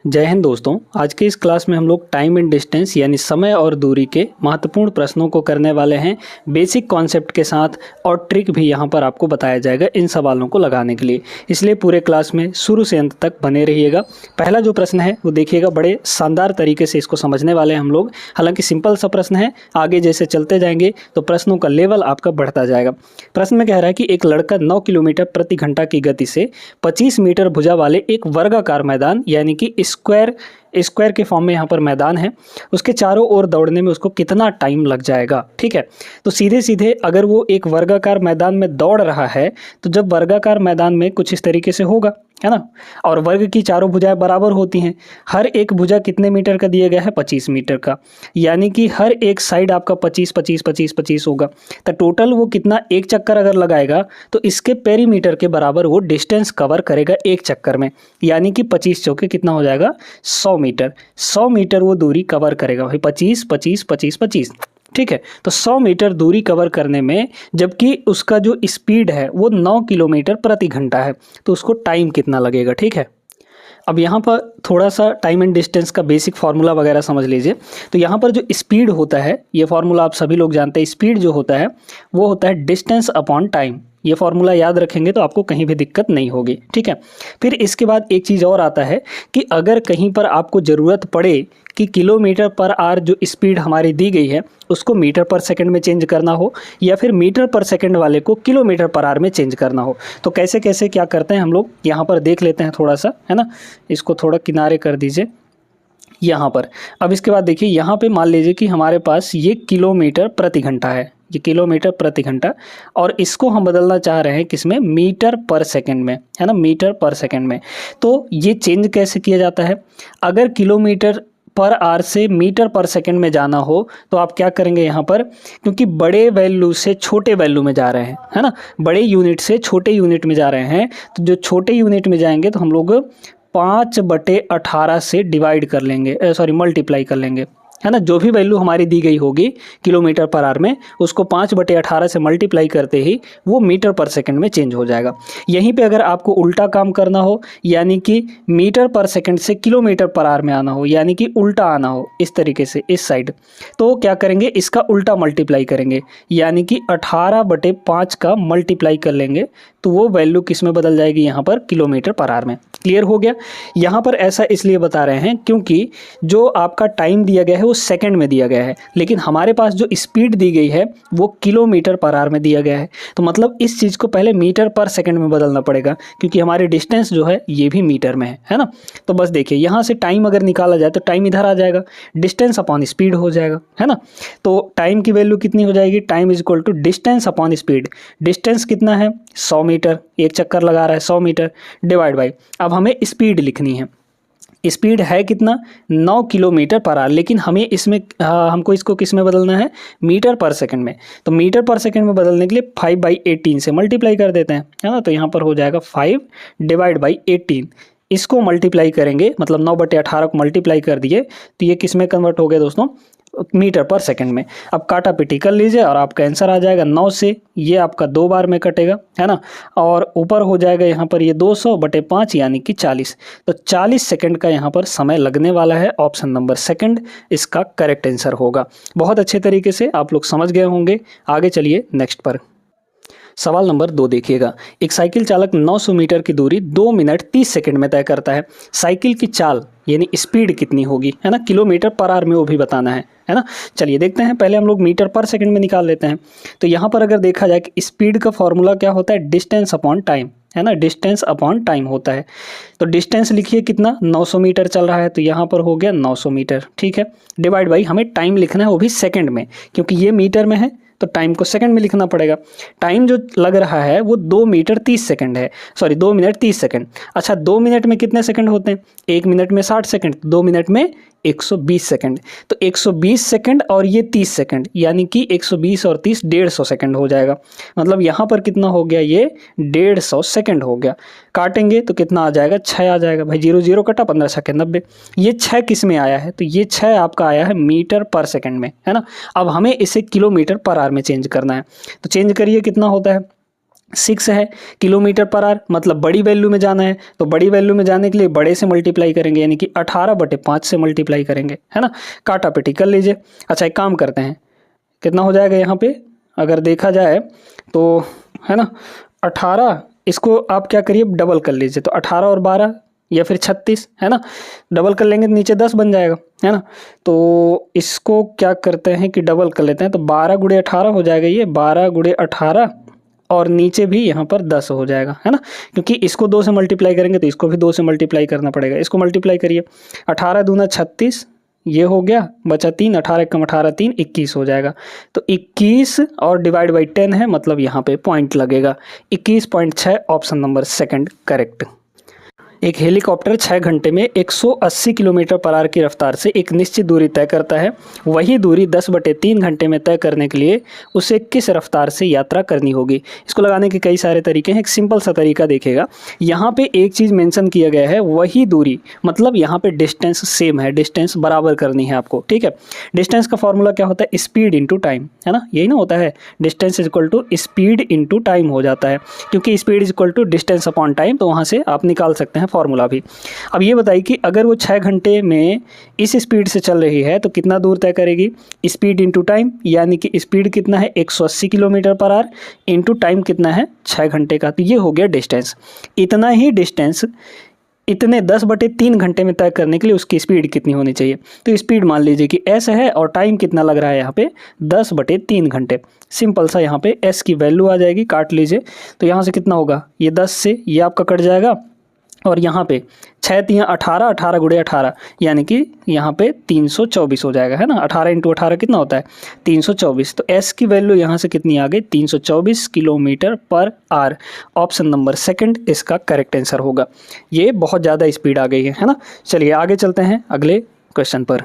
जय हिंद दोस्तों। आज के इस क्लास में हम लोग टाइम एंड डिस्टेंस यानी समय और दूरी के महत्वपूर्ण प्रश्नों को करने वाले हैं बेसिक कॉन्सेप्ट के साथ, और ट्रिक भी यहाँ पर आपको बताया जाएगा इन सवालों को लगाने के लिए। इसलिए पूरे क्लास में शुरू से अंत तक बने रहिएगा। पहला जो प्रश्न है वो देखिएगा, बड़े शानदार तरीके से इसको समझने वाले हैं हम लोग। हालांकि सिंपल सा प्रश्न है, आगे जैसे चलते जाएंगे तो प्रश्नों का लेवल आपका बढ़ता जाएगा। प्रश्न में कह रहा है कि एक लड़का 9 किलोमीटर प्रति घंटा की गति से 25 मीटर भुजा वाले एक वर्गाकार मैदान यानी कि स्क्वायर के फॉर्म में यहाँ पर मैदान है, उसके चारों ओर दौड़ने में उसको कितना टाइम लग जाएगा। ठीक है, तो सीधे सीधे अगर वो एक वर्गाकार मैदान में दौड़ रहा है तो जब वर्गाकार मैदान में कुछ इस तरीके से होगा, है ना, और वर्ग की चारों भुजाएं बराबर होती हैं। हर एक भुजा कितने मीटर का दिया गया है? 25 मीटर का, यानी कि हर एक साइड आपका 25 25 25 25 होगा। तो टोटल वो कितना, एक चक्कर अगर लगाएगा तो इसके पेरीमीटर के बराबर वो डिस्टेंस कवर करेगा एक चक्कर में, यानी कि 25 चौके कितना हो जाएगा? 100 मीटर। 100 मीटर वो दूरी कवर करेगा भाई, 25 25 25 25। ठीक है, तो 100 मीटर दूरी कवर करने में, जबकि उसका जो स्पीड है वो 9 किलोमीटर प्रति घंटा है, तो उसको टाइम कितना लगेगा। ठीक है, अब यहाँ पर थोड़ा सा टाइम एंड डिस्टेंस का बेसिक फार्मूला वगैरह समझ लीजिए। तो यहाँ पर जो स्पीड होता है, ये फार्मूला आप सभी लोग जानते हैं। स्पीड जो होता है वो होता है डिस्टेंस अपॉन टाइम। ये फार्मूला याद रखेंगे तो आपको कहीं भी दिक्कत नहीं होगी। ठीक है, फिर इसके बाद एक चीज़ और आता है कि अगर कहीं पर आपको ज़रूरत पड़े कि किलोमीटर पर आवर जो स्पीड हमारी दी गई है उसको मीटर पर सेकंड में चेंज करना हो, या फिर मीटर पर सेकंड वाले को किलोमीटर पर आवर में चेंज करना हो, तो कैसे कैसे क्या करते हैं हम लोग यहाँ पर देख लेते हैं थोड़ा सा, है ना। इसको थोड़ा किनारे कर दीजिए यहाँ पर। अब इसके बाद देखिए, यहाँ पे मान लीजिए कि हमारे पास ये किलोमीटर प्रति घंटा है, ये किलोमीटर प्रति घंटा, और इसको हम बदलना चाह रहे हैं किसमें? मीटर पर सेकंड में, है ना, मीटर पर सेकंड में। तो ये चेंज कैसे किया जाता है? अगर किलोमीटर पर आवर से मीटर पर सेकंड में जाना हो तो आप क्या करेंगे यहाँ पर, क्योंकि बड़े वैल्यू से छोटे वैल्यू में जा रहे हैं, है ना, बड़े यूनिट से छोटे यूनिट में जा रहे हैं, तो जो छोटे यूनिट में जाएंगे तो हम लोग 5/18 से डिवाइड कर लेंगे, मल्टीप्लाई कर लेंगे, है ना। जो भी वैल्यू हमारी दी गई होगी किलोमीटर पर आवर में, उसको 5/18 से मल्टीप्लाई करते ही वो मीटर पर सेकंड में चेंज हो जाएगा। यहीं पे अगर आपको उल्टा काम करना हो, यानी कि मीटर पर सेकंड से किलोमीटर पर आवर में आना हो, यानी कि उल्टा आना हो इस तरीके से इस साइड, तो क्या करेंगे? इसका उल्टा मल्टीप्लाई करेंगे, यानी कि 18/5 का मल्टीप्लाई कर लेंगे, तो वो वैल्यू किस में बदल जाएगी? यहाँ पर किलोमीटर पर आवर में। क्लियर हो गया? यहाँ पर ऐसा इसलिए बता रहे हैं क्योंकि जो आपका टाइम दिया गया है वो सेकंड में दिया गया है, लेकिन हमारे पास जो स्पीड दी गई है वो किलोमीटर पर आवर में दिया गया है। तो मतलब इस चीज़ को पहले मीटर पर सेकंड में बदलना पड़ेगा, क्योंकि हमारी डिस्टेंस जो है ये भी मीटर में है ना। तो बस देखिए, यहाँ से टाइम अगर निकाला जाए तो टाइम इधर आ जाएगा, डिस्टेंस अपॉन स्पीड हो जाएगा, है ना। तो टाइम की वैल्यू कितनी हो जाएगी? Time is equal to distance upon speed. Distance कितना है? 100 मीटर, एक चक्कर लगा रहा है 100 मीटर, डिवाइड बाई, अब हमें स्पीड लिखनी है। स्पीड है कितना? 9 किलोमीटर पर आवर, लेकिन हमें इसमें हमको इसको किस में बदलना है? मीटर पर सेकंड में। तो मीटर पर सेकंड में बदलने के लिए 5/18 से मल्टीप्लाई कर देते हैं, है ना। तो यहाँ पर हो जाएगा 5/18। इसको मल्टीप्लाई करेंगे, मतलब 9/18 को मल्टीप्लाई कर दिए तो ये किस में कन्वर्ट हो गया दोस्तों? मीटर पर सेकंड में। अब काटा पिटी कर लीजिए और आपका आंसर आ जाएगा 9 से, ये आपका 2 बार में कटेगा, है ना, और ऊपर हो जाएगा यहाँ पर ये 200/5 यानी कि 40। तो 40 सेकंड का यहाँ पर समय लगने वाला है। ऑप्शन नंबर सेकंड इसका करेक्ट आंसर होगा। बहुत अच्छे तरीके से आप लोग समझ गए होंगे। आगे चलिए नेक्स्ट पर। सवाल नंबर 2 देखिएगा, एक साइकिल चालक 900 मीटर की दूरी 2 मिनट 30 सेकंड में तय करता है। साइकिल की चाल यानी स्पीड कितनी होगी, है ना, किलोमीटर पर आवर में वो भी बताना है ना। चलिए देखते हैं, पहले हम लोग मीटर पर सेकंड में निकाल लेते हैं। तो यहाँ पर अगर देखा जाए कि स्पीड का फॉर्मूला क्या होता है? डिस्टेंस अपॉन टाइम, है ना, डिस्टेंस अपॉन टाइम होता है। तो डिस्टेंस लिखिए कितना? 900 मीटर चल रहा है, तो यहाँ पर हो गया 900 मीटर, ठीक है, डिवाइड बाई, हमें टाइम लिखना है वो भी सेकंड में, क्योंकि ये मीटर में है तो टाइम को सेकंड में लिखना पड़ेगा। टाइम जो लग रहा है वो 2 मिनट 30 सेकंड है, 2 मिनट 30 सेकंड। अच्छा, 2 मिनट में कितने सेकंड होते हैं? 1 मिनट में 60 सेकंड, 2 मिनट में 120 सेकंड। तो 120 सेकंड और ये 30 सेकंड, यानी कि 120 और 30 150 सेकंड हो जाएगा। मतलब यहाँ पर कितना हो गया? ये 150 सेकंड हो गया। काटेंगे तो कितना आ जाएगा? 6 आ जाएगा भाई, 0 0 कटा, 15 सेकंड 90। ये 6 किस में आया है? तो ये 6 आपका आया है मीटर पर सेकंड में, है ना। अब हमें इसे किलोमीटर पर आवर में चेंज करना है, तो चेंज करिए, कितना होता है? 6 है किलोमीटर पर आवर, मतलब बड़ी वैल्यू में जाना है, तो बड़ी वैल्यू में जाने के लिए बड़े से मल्टीप्लाई करेंगे, यानी कि 18/5 से मल्टीप्लाई करेंगे, है ना। काटा पेटी कर लीजिए। अच्छा एक काम करते हैं, कितना हो जाएगा यहाँ पे अगर देखा जाए तो, है ना, 18, इसको आप क्या करिए डबल कर लीजिए, तो 18 और 12 या फिर 36, है ना, डबल कर लेंगे तो नीचे 10 बन जाएगा, है ना। तो इसको क्या करते हैं कि डबल कर लेते हैं, तो 12 × 18 हो जाएगा, ये 12 × 18 और नीचे भी यहाँ पर 10 हो जाएगा, है ना, क्योंकि इसको 2 से मल्टीप्लाई करेंगे तो इसको भी 2 से मल्टीप्लाई करना पड़ेगा। इसको मल्टीप्लाई करिए, 18 दूना 36, ये हो गया, बचा 3, 18 कम 18 3, 21 हो जाएगा। तो 21 और डिवाइड बाई 10 है, मतलब यहाँ पे पॉइंट लगेगा। 21.6 ऑप्शन नंबर सेकंड करेक्ट। एक हेलीकॉप्टर 6 घंटे में 180 किलोमीटर पर आवर की रफ्तार से एक निश्चित दूरी तय करता है। वही दूरी 10/3 घंटे में तय करने के लिए उसे किस रफ्तार से यात्रा करनी होगी। इसको लगाने के कई सारे तरीके हैं, एक सिंपल सा तरीका देखिएगा। यहाँ पे एक चीज़ मेंशन किया गया है, वही दूरी, मतलब यहाँ पे डिस्टेंस सेम है, डिस्टेंस बराबर करनी है आपको, ठीक है। डिस्टेंस का फॉर्मूला क्या होता है, स्पीड इंटू टाइम, है ना, यही ना होता है, distance is equal to speed into time हो जाता है, क्योंकि speed is equal to distance upon time, तो वहाँ से आप निकाल सकते हैं फॉर्मूला भी। अब ये बताइए कि अगर वो 6 घंटे में इस स्पीड से चल रही है तो कितना दूर तय करेगी, स्पीड इंटू टाइम, यानी कि स्पीड कितना है 180 kilometre per our into time कितना है 6 घंटे का, तो ये हो गया डिस्टेंस। इतना ही डिस्टेंस इतने 10/3 घंटे में तय करने के लिए उसकी स्पीड कितनी होनी चाहिए। तो स्पीड मान लीजिए कि एस है और टाइम कितना लग रहा है यहाँ पे 10/3 घंटे। सिंपल सा यहाँ पे एस की वैल्यू आ जाएगी, काट लीजिए, तो यहाँ से कितना होगा, ये 10 से ये आपका कट जाएगा और यहाँ पे 6 × 18, 18 × 18 यानी कि यहाँ पे 324 हो जाएगा, है ना। 18 × 18 कितना होता है 324। तो एस की वैल्यू यहाँ से कितनी आ गई 324 kilometre per hour. Option number second इसका करेक्ट आंसर होगा। ये बहुत ज़्यादा स्पीड आ गई है ना। चलिए आगे चलते हैं अगले क्वेश्चन पर।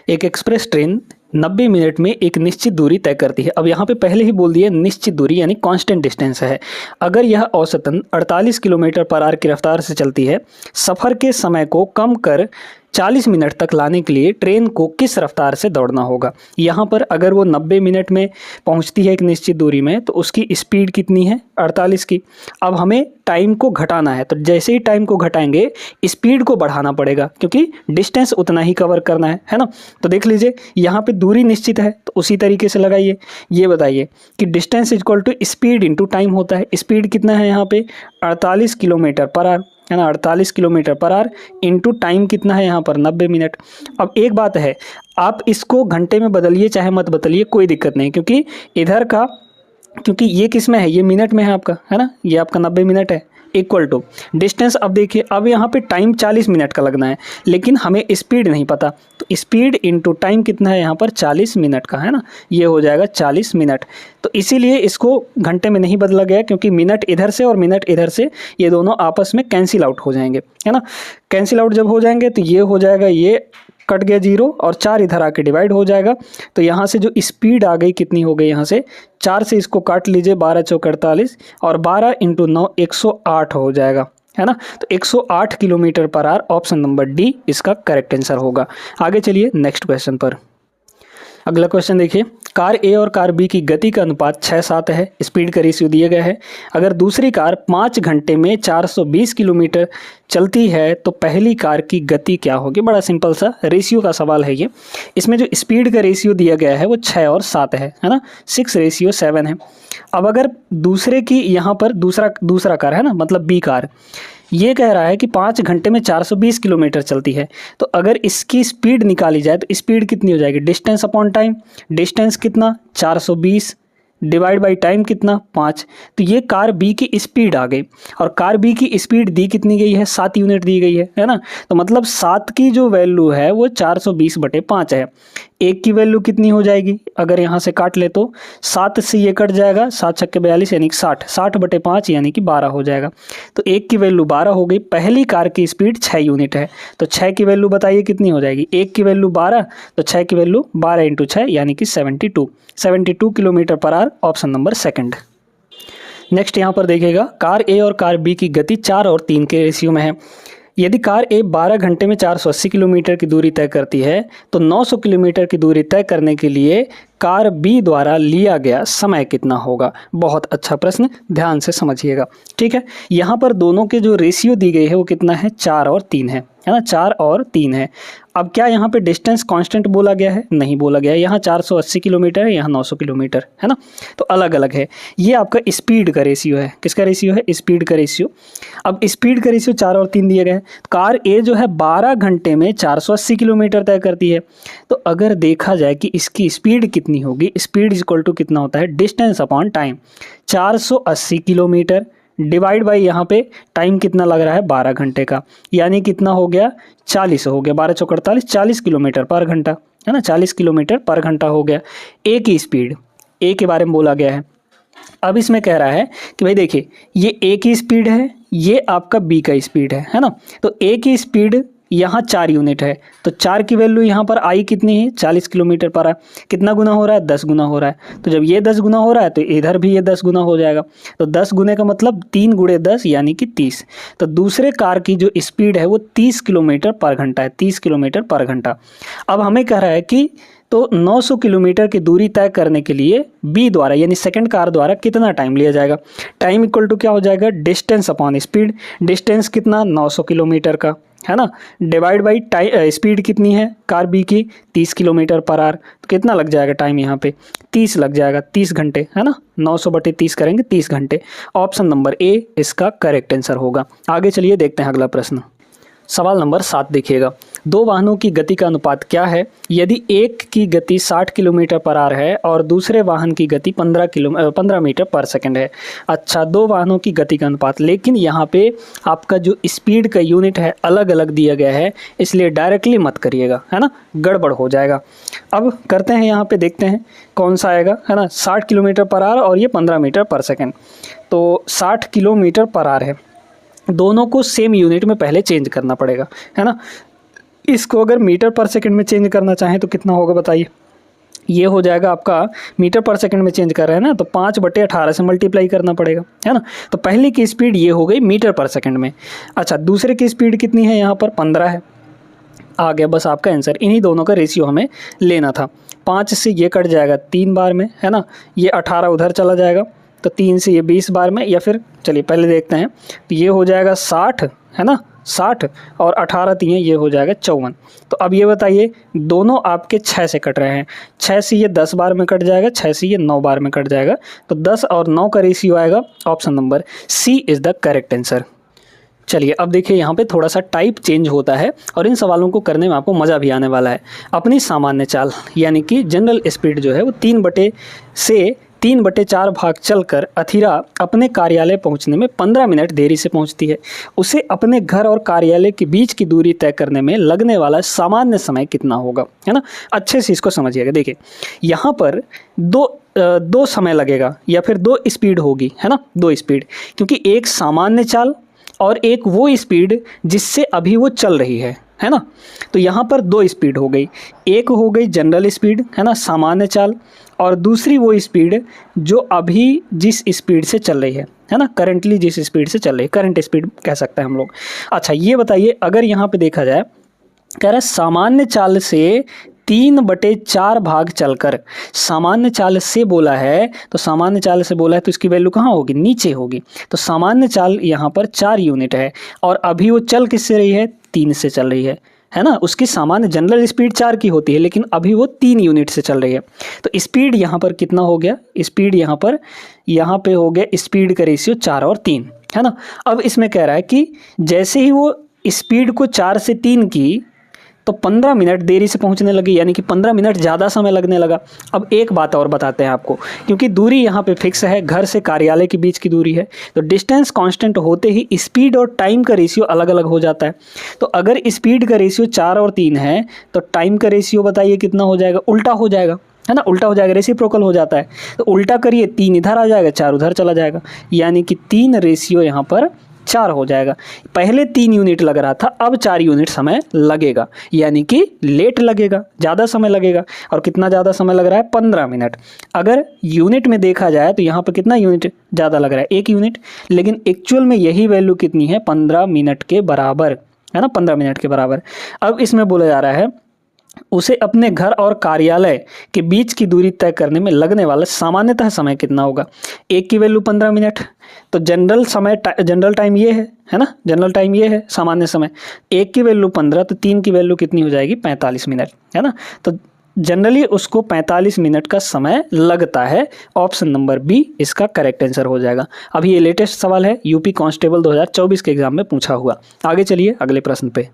एक एक्सप्रेस ट्रेन 90 मिनट में एक निश्चित दूरी तय करती है। अब यहाँ पे पहले ही बोल दिया निश्चित दूरी यानी कांस्टेंट डिस्टेंस है। अगर यह औसतन 48 किलोमीटर पर आवर की रफ्तार से चलती है, सफ़र के समय को कम कर 40 मिनट तक लाने के लिए ट्रेन को किस रफ्तार से दौड़ना होगा। यहाँ पर अगर वो 90 मिनट में पहुँचती है एक निश्चित दूरी में तो उसकी स्पीड कितनी है 48 की। अब हमें टाइम को घटाना है, तो जैसे ही टाइम को घटाएंगे स्पीड को बढ़ाना पड़ेगा क्योंकि डिस्टेंस उतना ही कवर करना है ना। तो देख लीजिए यहाँ पे दूरी निश्चित है तो उसी तरीके से लगाइए। ये बताइए कि distance is equal to speed into time होता है। स्पीड कितना है यहाँ पे 48 किलोमीटर पर आवर, है ना, 48 kilometre per our into time कितना है यहाँ पर 90 मिनट। अब एक बात है, आप इसको घंटे में बदलिए चाहे मत बदलिए कोई दिक्कत नहीं, क्योंकि इधर का, क्योंकि ये किस में है, ये मिनट में है आपका, है ना, ये आपका 90 मिनट है इक्वल टू डिस्टेंस। अब देखिए अब यहाँ पे टाइम 40 मिनट का लगना है, लेकिन हमें स्पीड नहीं पता, तो स्पीड इंटू टाइम कितना है यहाँ पर 40 मिनट का, है ना, ये हो जाएगा 40 मिनट। तो इसीलिए इसको घंटे में नहीं बदला गया क्योंकि मिनट इधर से और मिनट इधर से ये दोनों आपस में कैंसिल आउट हो जाएंगे, है ना। कैंसिल आउट जब हो जाएंगे तो ये हो जाएगा, ये कट गया 0 और 4 इधर आके डिवाइड हो जाएगा। तो यहाँ से जो स्पीड आ गई कितनी हो गई, यहाँ से 4 से इसको काट लीजिए, 12 × 4 = 48 और 12 × 9 108 हो जाएगा, है ना। तो 108 kilometre per hour option number D इसका करेक्ट आंसर होगा। आगे चलिए नेक्स्ट क्वेश्चन पर। अगला क्वेश्चन देखिए, कार ए और कार बी की गति का अनुपात 6:7 है। स्पीड का रेशियो दिया गया है। अगर दूसरी कार 5 घंटे में 420 किलोमीटर चलती है तो पहली कार की गति क्या होगी। बड़ा सिंपल सा रेशियो का सवाल है ये। इसमें जो स्पीड का रेशियो दिया गया है वो 6 और 7 है ना, 6:7 है। अब अगर दूसरे की यहाँ पर दूसरा कार है ना, मतलब बी कार, ये कह रहा है कि 5 घंटे में 420 किलोमीटर चलती है, तो अगर इसकी स्पीड निकाली जाए तो स्पीड कितनी हो जाएगी, डिस्टेंस अपॉन टाइम, डिस्टेंस कितना 420 डिवाइड बाई टाइम कितना 5। तो ये कार बी की स्पीड आ गई और कार बी की स्पीड दी कितनी गई है 7 यूनिट दी गई है ना। तो मतलब 7 की जो वैल्यू है वो 420/5 है। एक की वैल्यू कितनी हो जाएगी, अगर यहाँ से काट ले तो 7 से ये कट जाएगा, 7 × 6 = 42 यानी कि 60, 60/5 यानी कि 12 हो जाएगा। तो एक की वैल्यू 12 हो गई। पहली कार की स्पीड 6 यूनिट है, तो 6 की वैल्यू बताइए कितनी हो जाएगी। एक की वैल्यू 12, तो 6 की वैल्यू 12 × 6 यानी कि 72 kilometre per hour option number second. Next यहाँ पर देखिएगा, कार ए और कार बी की गति 4 और 3 के रेशियो में है। यदि कार ए 12 घंटे में 480 किलोमीटर की दूरी तय करती है तो 900 किलोमीटर की दूरी तय करने के लिए कार बी द्वारा लिया गया समय कितना होगा। बहुत अच्छा प्रश्न, ध्यान से समझिएगा। ठीक है, यहाँ पर दोनों के जो रेशियो दी गई है वो कितना है, 4 और 3 है ना, 4 और 3 है। अब क्या यहाँ पे डिस्टेंस कांस्टेंट बोला गया है, नहीं बोला गया है। यहाँ 480 किलोमीटर है, यहाँ 900 किलोमीटर है ना, तो अलग अलग है। ये आपका स्पीड का रेशियो है, किसका रेशियो है, स्पीड का रेशियो। अब स्पीड का रेशियो 4 और 3 दिए गए हैं। कार ए जो है 12 घंटे में 480 किलोमीटर तय करती है। तो अगर देखा जाए कि इसकी स्पीड कितनी होगी, स्पीड इज इक्वल टू कितना होता है, distance upon time. 480 kilometre divide by यहाँ पे टाइम कितना लग रहा है, 12 घंटे का, यानी कितना हो गया, 40 हो गया। 12 चौक 48, 40 किलोमीटर पर घंटा है ना, 40 किलोमीटर पर घंटा हो गया। ए की स्पीड, ए के बारे में बोला गया है। अब इसमें कह रहा है कि भाई देखिए, ये ए की स्पीड है, ये आपका बी का स्पीड है ना। तो ए की स्पीड यहाँ 4 यूनिट है, तो 4 की वैल्यू यहाँ पर आई कितनी है, 40 किलोमीटर पर है। कितना गुना हो रहा है, 10 गुना हो रहा है। तो जब ये 10 गुना हो रहा है तो इधर भी ये 10 गुना हो जाएगा। तो 10 गुने का मतलब 3 गुणे 10 यानी कि 30। तो दूसरे कार की जो स्पीड है वो 30 किलोमीटर पर घंटा है, 30 किलोमीटर पर घंटा। अब हमें कह रहा है कि तो 900 किलोमीटर की दूरी तय करने के लिए बी द्वारा यानी सेकंड कार द्वारा कितना टाइम लिया जाएगा। टाइम इक्वल टू क्या हो जाएगा, डिस्टेंस अपॉन स्पीड। डिस्टेंस कितना, 900 किलोमीटर का है ना, डिवाइड बाई स्पीड कितनी है कार बी की, 30 किलोमीटर पर आवर। तो कितना लग जाएगा टाइम यहाँ पे, 30 लग जाएगा, 30 घंटे है ना। 900 बटे 30 करेंगे, 30 घंटे। ऑप्शन नंबर ए इसका करेक्ट आंसर होगा। आगे चलिए देखते हैं अगला प्रश्न। सवाल नंबर 7 देखिएगा, दो वाहनों की गति का अनुपात क्या है यदि एक की गति 60 किलोमीटर पर आवर है और दूसरे वाहन की गति 15 मीटर पर सेकंड है। अच्छा, दो वाहनों की गति का अनुपात, लेकिन यहाँ पे आपका जो स्पीड का यूनिट है अलग अलग दिया गया है, इसलिए डायरेक्टली मत करिएगा है ना, गड़बड़ हो जाएगा। अब करते हैं, यहाँ पे देखते हैं कौन सा आएगा है ना। 60 किलोमीटर पर आवर और ये 15 मीटर पर सेकेंड, तो 60 किलोमीटर पर आवर है। दोनों को सेम यूनिट में पहले चेंज करना पड़ेगा है ना। इसको अगर मीटर पर सेकंड में चेंज करना चाहें तो कितना होगा बताइए। ये हो जाएगा आपका, मीटर पर सेकंड में चेंज कर रहे हैं ना, तो 5/18 से मल्टीप्लाई करना पड़ेगा है ना। तो पहले की स्पीड ये हो गई मीटर पर सेकंड में। अच्छा, दूसरे की स्पीड कितनी है, यहाँ पर 15 है। आ गया बस आपका आंसर। इन्हीं दोनों का रेशियो हमें लेना था। 5 से ये कट जाएगा 3 बार में है ना, ये 18 उधर चला जाएगा, तो 3 से ये 20 बार में, या फिर चलिए पहले देखते हैं, तो ये हो जाएगा 60 है ना, 60 और 18 3 ये हो जाएगा 54। तो अब ये बताइए, दोनों आपके 6 से कट रहे हैं, 6 से ये 10 बार में कट जाएगा, 6 से ये 9 बार में कट जाएगा, तो 10 और 9 का रेशियो आएगा। Option number C is the correct answer. चलिए अब देखिए, यहाँ पे थोड़ा सा टाइप चेंज होता है और इन सवालों को करने में आपको मज़ा भी आने वाला है। अपनी सामान्य चाल यानी कि जनरल स्पीड जो है वो 3/4 भाग चलकर अथिरा अपने कार्यालय पहुंचने में 15 मिनट देरी से पहुंचती है। उसे अपने घर और कार्यालय के बीच की दूरी तय करने में लगने वाला सामान्य समय कितना होगा, है ना। अच्छे से इसको समझिएगा। देखिए, यहाँ पर दो समय लगेगा या फिर 2 स्पीड होगी है ना, 2 स्पीड, क्योंकि एक सामान्य चाल और एक वो स्पीड जिससे अभी वो चल रही है ना। तो यहाँ पर 2 स्पीड हो गई, एक हो गई जनरल स्पीड है ना, सामान्य चाल, और दूसरी वो स्पीड जो अभी जिस स्पीड से चल रही है ना, करंटली जिस स्पीड से चल रही है, करंट स्पीड कह सकते हैं हम लोग। अच्छा, ये बताइए, अगर यहाँ पे देखा जाए, कह रहा है सामान्य चाल से 3/4 भाग चलकर, सामान्य चाल से बोला है तो सामान्य चाल से बोला है तो इसकी वैल्यू कहाँ होगी, नीचे होगी। तो सामान्य चाल यहाँ पर 4 यूनिट है और अभी वो चल किससे रही है, 3 से चल रही है ना। उसकी सामान्य जनरल स्पीड 4 की होती है, लेकिन अभी वो 3 यूनिट से चल रही है। तो स्पीड यहाँ पर कितना हो गया, स्पीड यहाँ पे हो गया स्पीड का रेशियो 4 और 3 है ना। अब इसमें कह रहा है कि जैसे ही वो स्पीड को 4 से 3 की तो 15 मिनट देरी से पहुंचने लगी, यानी कि 15 मिनट ज़्यादा समय लगने लगा। अब एक बात और बताते हैं आपको, क्योंकि दूरी यहाँ पे फिक्स है, घर से कार्यालय के बीच की दूरी है, तो डिस्टेंस कांस्टेंट होते ही स्पीड और टाइम का रेशियो अलग अलग हो जाता है। तो अगर स्पीड का रेशियो 4 और 3 है तो टाइम का रेशियो बताइए कितना हो जाएगा, उल्टा हो जाएगा है ना, उल्टा हो जाएगा, रेसिप्रोकल हो जाता है। तो उल्टा करिए, 3 इधर आ जाएगा, 4 उधर चला जाएगा, यानी कि 3 रेशियो यहाँ पर 4 हो जाएगा। पहले 3 यूनिट लग रहा था, अब 4 यूनिट समय लगेगा, यानी कि लेट लगेगा, ज़्यादा समय लगेगा। और कितना ज़्यादा समय लग रहा है, 15 मिनट। अगर यूनिट में देखा जाए तो यहाँ पर कितना यूनिट ज़्यादा लग रहा है, 1 यूनिट, लेकिन एक्चुअल में यही वैल्यू कितनी है, 15 मिनट के बराबर है ना, 15 मिनट के बराबर। अब इसमें बोला जा रहा है उसे अपने घर और कार्यालय के बीच की दूरी तय करने में लगने वाला सामान्यतः समय कितना होगा। एक की वैल्यू 15 मिनट, तो जनरल टाइम ये है ना, जनरल टाइम ये है सामान्य समय। एक की वैल्यू 15, तो 3 की वैल्यू कितनी हो जाएगी, 45 मिनट, है ना। तो जनरली उसको 45 मिनट का समय लगता है। ऑप्शन नंबर बी इसका करेक्ट आंसर हो जाएगा। अभी ये लेटेस्ट सवाल है, यूपी कांस्टेबल 2024 के एग्जाम में पूछा हुआ। आगे चलिए अगले प्रश्न पे।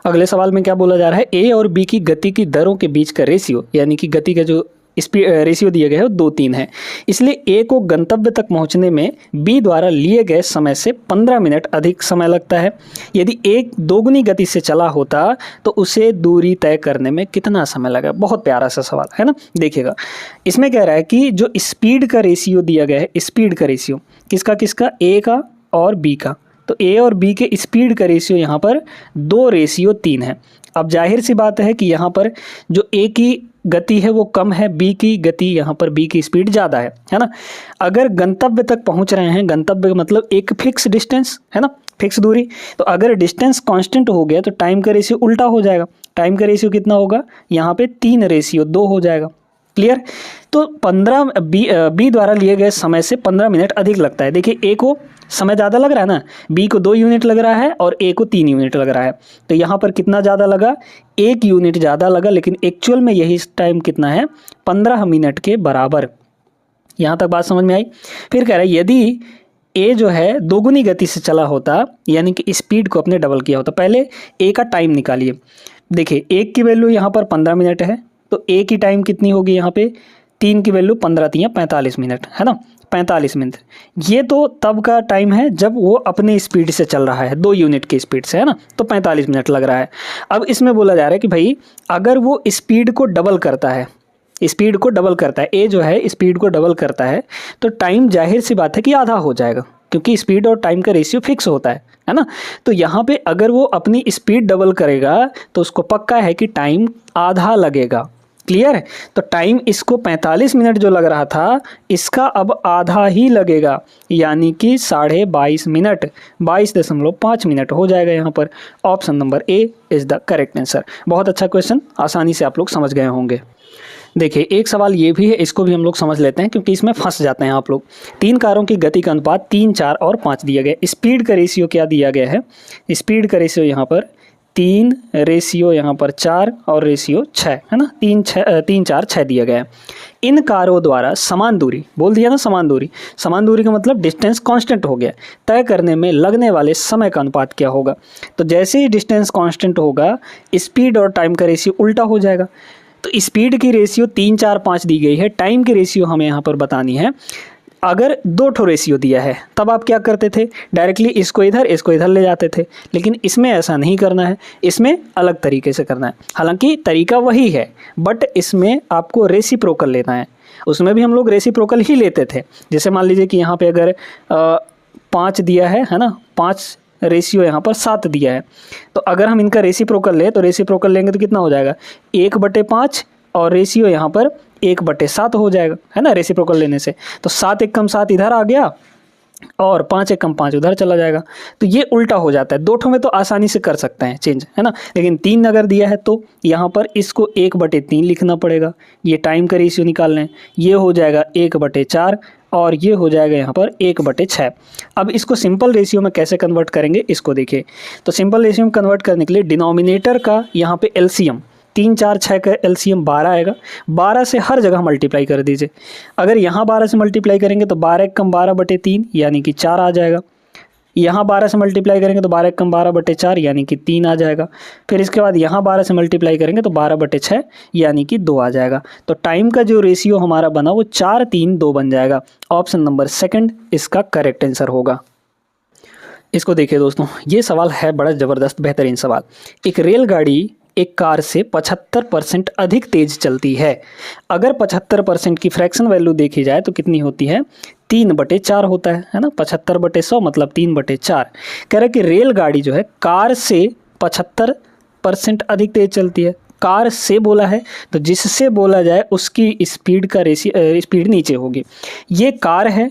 अगले सवाल में क्या बोला जा रहा है, ए और बी की गति की दरों के बीच का रेशियो, यानी कि गति का जो स्पीड रेशियो दिया गया है वो 2:3 है। इसलिए ए को गंतव्य तक पहुंचने में बी द्वारा लिए गए समय से 15 मिनट अधिक समय लगता है। यदि एक दोगुनी गति से चला होता तो उसे दूरी तय करने में कितना समय लगा। बहुत प्यारा सा सवाल है ना। देखिएगा, इसमें कह रहा है कि जो स्पीड का रेशियो दिया गया है, स्पीड का रेशियो किसका किसका, ए का और बी का। तो ए और बी के स्पीड का रेशियो यहाँ पर 2:3 है। अब जाहिर सी बात है कि यहाँ पर जो ए की गति है वो कम है, बी की गति यहाँ पर बी की स्पीड ज़्यादा है ना। अगर गंतव्य तक पहुँच रहे हैं, गंतव्य मतलब एक फिक्स डिस्टेंस है ना, फिक्स दूरी, तो अगर डिस्टेंस कांस्टेंट हो गया तो टाइम का रेशियो उल्टा हो जाएगा। टाइम का रेशियो कितना होगा, यहाँ पे 3:2 हो जाएगा। क्लियर। तो 15 बी द्वारा लिए गए समय से 15 मिनट अधिक लगता है। देखिए, ए को समय ज़्यादा लग रहा है ना, बी को 2 यूनिट लग रहा है और ए को 3 यूनिट लग रहा है। तो यहाँ पर कितना ज़्यादा लगा, 1 यूनिट ज़्यादा लगा, लेकिन एक्चुअल में यही टाइम कितना है, 15 मिनट के बराबर। यहाँ तक बात समझ में आई। फिर कह रहा है यदि ए जो है दोगुनी गति से चला होता, यानी कि स्पीड को अपने डबल किया होता। पहले ए का टाइम निकालिए। देखिए, एक की वैल्यू यहाँ पर 15 मिनट है, तो ए की टाइम कितनी होगी यहाँ पे, 3 की वैल्यू 15 45 मिनट है ना, 45 मिनट। ये तो तब का टाइम है जब वो अपने स्पीड से चल रहा है, 2 यूनिट की स्पीड से, है ना, तो 45 मिनट लग रहा है। अब इसमें बोला जा रहा है कि भाई अगर वो स्पीड को डबल करता है, स्पीड को डबल करता है, ए जो है स्पीड को डबल करता है, तो टाइम जाहिर सी बात है कि आधा हो जाएगा, क्योंकि स्पीड और टाइम का रेशियो फिक्स होता है ना। तो यहाँ पे अगर वो अपनी स्पीड डबल करेगा तो उसको पक्का है कि टाइम आधा लगेगा। क्लियर है। तो टाइम इसको 45 मिनट जो लग रहा था, इसका अब आधा ही लगेगा, यानी कि 22.5 मिनट, 22.5 मिनट हो जाएगा यहाँ पर। Option number A is the correct answer. बहुत अच्छा क्वेश्चन, आसानी से आप लोग समझ गए होंगे। देखिए, एक सवाल ये भी है, इसको भी हम लोग समझ लेते हैं क्योंकि इसमें फंस जाते हैं आप लोग। 3 कारों की गति का अनुपात 3, 4 और 5 दिया गया है। स्पीड का रेशियो क्या दिया गया है, स्पीड का रेशियो यहाँ पर 3, रेशियो यहाँ पर 4 और रेशियो 6 है ना, 3, 4, 6 दिया गया है। इन कारों द्वारा समान दूरी, बोल दिया ना समान दूरी का मतलब डिस्टेंस कांस्टेंट हो गया, तय करने में लगने वाले समय का अनुपात क्या होगा। तो जैसे ही डिस्टेंस कांस्टेंट होगा, स्पीड और टाइम का रेशियो उल्टा हो जाएगा। तो स्पीड की रेशियो 3, 4, 5 दी गई है, टाइम की रेशियो हमें यहाँ पर बतानी है। अगर 2 ठो रेशियो दिया है तब आप क्या करते थे, डायरेक्टली इसको इधर ले जाते थे, लेकिन इसमें ऐसा नहीं करना है, इसमें अलग तरीके से करना है। हालांकि तरीका वही है, बट इसमें आपको रेसिप्रोकल लेना है। उसमें भी हम लोग रेसिप्रोकल ही लेते थे। जैसे मान लीजिए कि यहाँ पे अगर 5 दिया है ना, 5 रेशियो यहाँ पर 7 दिया है, तो अगर हम इनका रेसिप्रोकल लें तो रेसिप्रोकल लेंगे तो कितना हो जाएगा, 1/5 और रेशियो यहाँ पर 1/7 हो जाएगा, है ना, रेसिप्रोकल लेने से। तो 7 एकम 7 इधर आ गया और 5 एकम 5 उधर चला जाएगा। तो ये उल्टा हो जाता है। 2 ठो में तो आसानी से कर सकते हैं चेंज, है ना, लेकिन 3 अगर दिया है तो यहाँ पर इसको 1/3 लिखना पड़ेगा। ये टाइम का रेशियो निकाल लें, ये हो जाएगा 1/4 और ये हो जाएगा यहाँ पर 1/6। अब इसको सिंपल रेशियो में कैसे कन्वर्ट करेंगे, इसको देखिए। तो सिंपल रेशियो में कन्वर्ट करने के लिए डिनोमिनेटर का यहाँ पे एलसीएम, 3, 4, 6 का एलसीएम 12 आएगा। 12 से हर जगह मल्टीप्लाई कर दीजिए। अगर यहाँ 12 से मल्टीप्लाई करेंगे तो 12 एकम 12/3 यानी कि 4 आ जाएगा। यहाँ 12 से मल्टीप्लाई करेंगे तो 12 एकम 12/4 यानी कि 3 आ जाएगा। फिर इसके बाद यहाँ 12 से मल्टीप्लाई करेंगे तो 12/6 यानी कि 2 आ जाएगा। तो टाइम का जो रेशियो हमारा बना वो 4, 3, 2 बन जाएगा। ऑप्शन नंबर सेकंड इसका करेक्ट आंसर होगा। इसको देखिए दोस्तों, ये सवाल है बड़ा ज़बरदस्त बेहतरीन सवाल। एक रेलगाड़ी एक कार से 75% अधिक तेज चलती है। अगर 75% की फ्रैक्शन वैल्यू देखी जाए तो कितनी होती है, 3/4 होता है ना, 75/100 मतलब 3/4। कह रहे कि रेलगाड़ी जो है कार से 75% अधिक तेज चलती है। कार से बोला है तो जिससे बोला जाए उसकी स्पीड का स्पीड नीचे होगी। ये कार है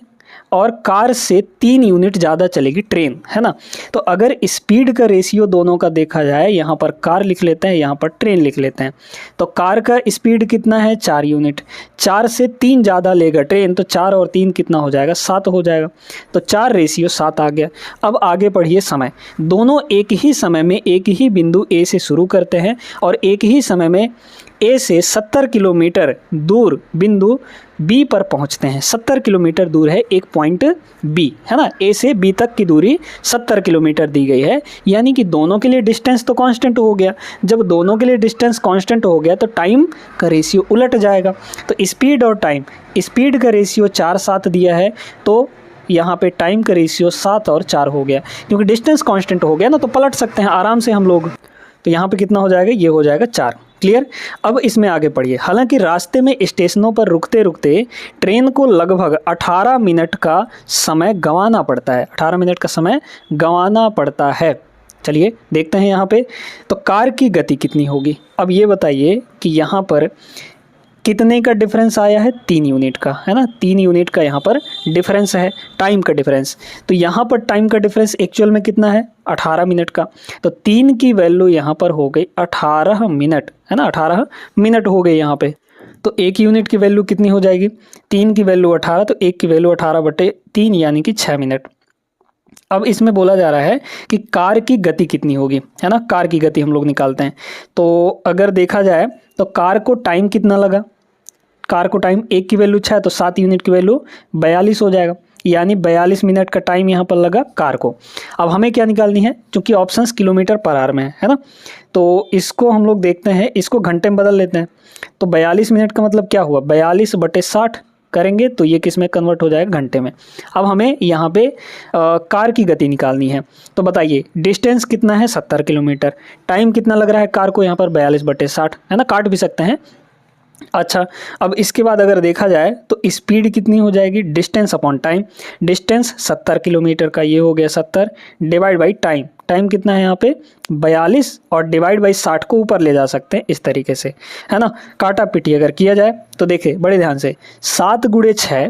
और कार से 3 यूनिट ज़्यादा चलेगी ट्रेन, है ना। तो अगर स्पीड का रेशियो दोनों का देखा जाए, यहाँ पर कार लिख लेते हैं, यहाँ पर ट्रेन लिख लेते हैं। तो कार का स्पीड कितना है 4 यूनिट, 4 से 3 ज़्यादा लेगा ट्रेन, तो 4 और 3 कितना हो जाएगा 7 हो जाएगा। तो 4 रेशियो 7 आ गया। अब आगे पढ़िए समय, दोनों एक ही समय में एक ही बिंदु ए से शुरू करते हैं और एक ही समय में ए से 70 किलोमीटर दूर बिंदु बी पर पहुंचते हैं। 70 किलोमीटर दूर है एक पॉइंट बी, है ना। ए से बी तक की दूरी 70 किलोमीटर दी गई है, यानी कि दोनों के लिए डिस्टेंस तो कांस्टेंट हो गया। जब दोनों के लिए डिस्टेंस कांस्टेंट हो गया तो टाइम का रेशियो उलट जाएगा। तो स्पीड और टाइम, स्पीड का रेशियो 4-7 दिया है, तो यहाँ पे टाइम का रेशियो 7 और 4 हो गया, क्योंकि डिस्टेंस कांस्टेंट हो गया ना, तो पलट सकते हैं आराम से हम लोग। तो यहाँ पे कितना हो जाएगा, ये हो जाएगा 4। क्लियर। अब इसमें आगे पढ़िए। हालांकि रास्ते में स्टेशनों पर रुकते रुकते ट्रेन को लगभग 18 मिनट का समय गंवाना पड़ता है, 18 मिनट का समय गंवाना पड़ता है। चलिए देखते हैं यहाँ पे, तो कार की गति कितनी होगी। अब ये बताइए कि यहाँ पर कितने का डिफरेंस आया है, 3 यूनिट का, है ना। 3 यूनिट का यहाँ पर डिफरेंस है, टाइम का डिफरेंस। तो यहाँ पर टाइम का डिफरेंस एक्चुअल में कितना है, 18 मिनट का। तो 3 की वैल्यू यहाँ पर हो गई 18 मिनट, है ना, 18 मिनट हो गए यहाँ पे। तो 1 यूनिट की वैल्यू कितनी हो जाएगी, 3 की वैल्यू 18, तो 1 की वैल्यू 18/3 यानी कि 6 मिनट। अब इसमें बोला जा रहा है कि कार की गति कितनी होगी, है ना। कार की गति हम लोग निकालते हैं। तो अगर देखा जाए तो कार को टाइम कितना लगा, कार को टाइम 1 की वैल्यू 6, तो 7 यूनिट की वैल्यू 42 हो जाएगा, यानी 42 मिनट का टाइम यहाँ पर लगा कार को। अब हमें क्या निकालनी है, क्योंकि ऑप्शंस किलोमीटर पर आवर में है ना, तो इसको हम लोग देखते हैं, इसको घंटे में बदल लेते हैं। तो 42 मिनट का मतलब क्या हुआ, 42/60 करेंगे तो ये किस में कन्वर्ट हो जाएगा, घंटे में। अब हमें यहाँ पे कार की गति निकालनी है। तो बताइए डिस्टेंस कितना है, 70 किलोमीटर, टाइम कितना लग रहा है कार को यहाँ पर 42/60, है ना, काट भी सकते हैं। अच्छा, अब इसके बाद अगर देखा जाए तो स्पीड कितनी हो जाएगी, distance upon time. Distance 70 kilometre का, ये हो गया 70 डिवाइड बाई टाइम। टाइम कितना है यहाँ पे 42 और डिवाइड बाई 60 को ऊपर ले जा सकते हैं इस तरीके से, है ना। काटा पिटी अगर किया जाए तो देखिए बड़े ध्यान से, 7 × 6